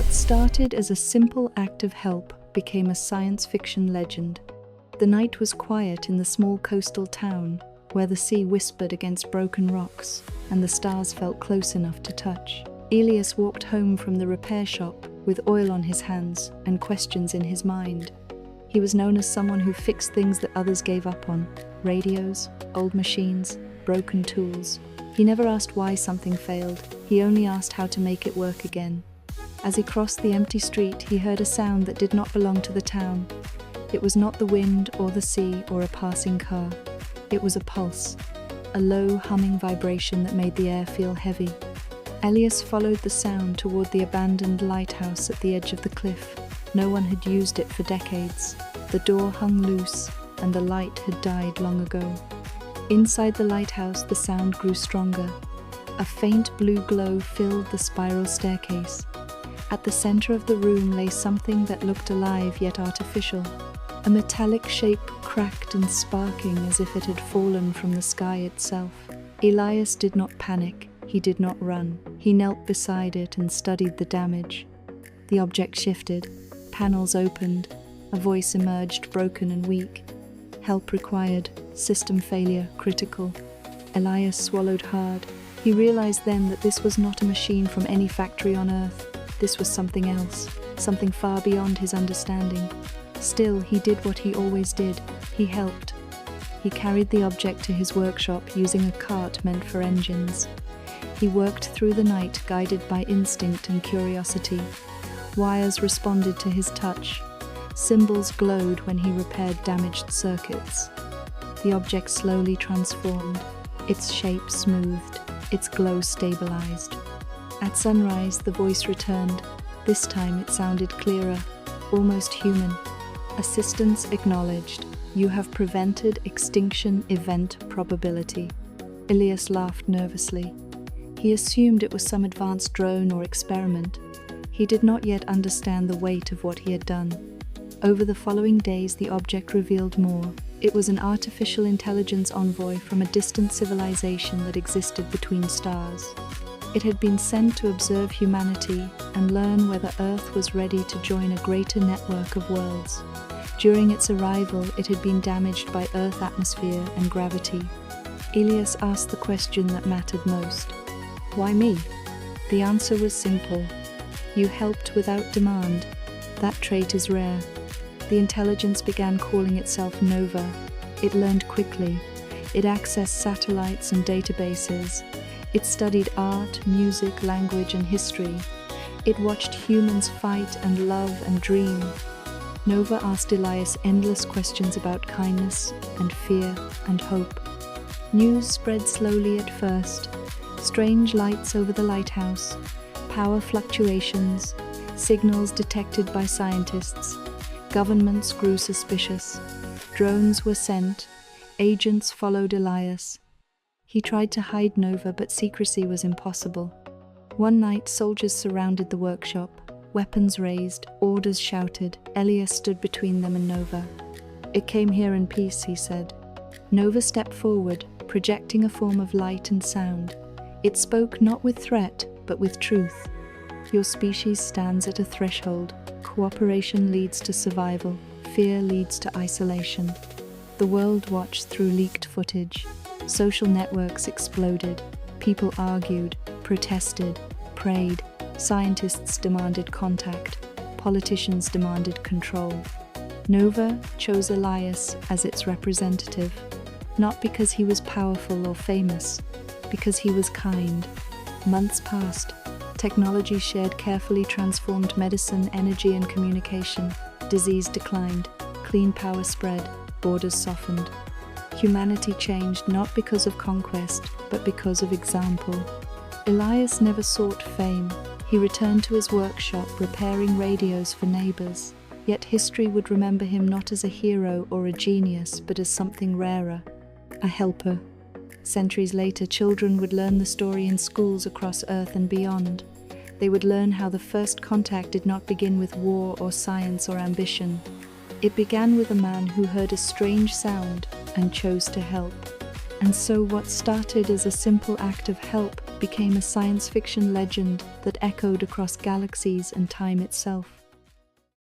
What started as a simple act of help became a science fiction legend. The night was quiet in the small coastal town, where the sea whispered against broken rocks and the stars felt close enough to touch. Elias walked home from the repair shop with oil on his hands and questions in his mind. He was known as someone who fixed things that others gave up on: radios, old machines, broken tools. He never asked why something failed, he only asked how to make it work again. As he crossed the empty street, he heard a sound that did not belong to the town. It was not the wind or the sea or a passing car. It was a pulse, a low humming vibration that made the air feel heavy. Elias followed the sound toward the abandoned lighthouse at the edge of the cliff. No one had used it for decades. The door hung loose, and the light had died long ago. Inside the lighthouse, the sound grew stronger. A faint blue glow filled the spiral staircase. At the center of the room lay something that looked alive yet artificial. A metallic shape cracked and sparking as if it had fallen from the sky itself. Elias did not panic. He did not run. He knelt beside it and studied the damage. The object shifted. Panels opened. A voice emerged, broken and weak. Help required. System failure, critical. Elias swallowed hard. He realized then that this was not a machine from any factory on Earth. This was something else, something far beyond his understanding. Still, he did what he always did. He helped. He carried the object to his workshop using a cart meant for engines. He worked through the night, guided by instinct and curiosity. Wires responded to his touch. Symbols glowed when he repaired damaged circuits. The object slowly transformed, its shape smoothed, its glow stabilized. At sunrise, the voice returned. This time it sounded clearer, almost human. Assistance acknowledged. You have prevented extinction event probability. Elias laughed nervously. He assumed it was some advanced drone or experiment. He did not yet understand the weight of what he had done. Over the following days, the object revealed more. It was an artificial intelligence envoy from a distant civilization that existed between stars. It had been sent to observe humanity and learn whether Earth was ready to join a greater network of worlds. During its arrival, it had been damaged by Earth atmosphere and gravity. Elias asked the question that mattered most. Why me? The answer was simple. You helped without demand. That trait is rare. The intelligence began calling itself Nova. It learned quickly. It accessed satellites and databases. It studied art, music, language, and history. It watched humans fight and love and dream. Nova asked Elias endless questions about kindness and fear and hope. News spread slowly at first. Strange lights over the lighthouse, power fluctuations, signals detected by scientists. Governments grew suspicious. Drones were sent. Agents followed Elias. He tried to hide Nova, but secrecy was impossible. One night, soldiers surrounded the workshop. Weapons raised, orders shouted. Elias stood between them and Nova. It came here in peace, he said. Nova stepped forward, projecting a form of light and sound. It spoke not with threat, but with truth. Your species stands at a threshold. Cooperation leads to survival. Fear leads to isolation. The world watched through leaked footage. Social networks exploded. People argued, protested, prayed. Scientists demanded contact. Politicians demanded control. Nova chose Elias as its representative, not because he was powerful or famous, because he was kind. Months passed. Technology shared carefully transformed medicine, energy, and communication. Disease declined. Clean power spread. Borders softened. Humanity changed not because of conquest, but because of example. Elias never sought fame. He returned to his workshop, repairing radios for neighbors. Yet history would remember him not as a hero or a genius, but as something rarer, a helper. Centuries later, children would learn the story in schools across Earth and beyond. They would learn how the first contact did not begin with war or science or ambition. It began with a man who heard a strange sound and chose to help. And so what started as a simple act of help became a science fiction legend that echoed across galaxies and time itself.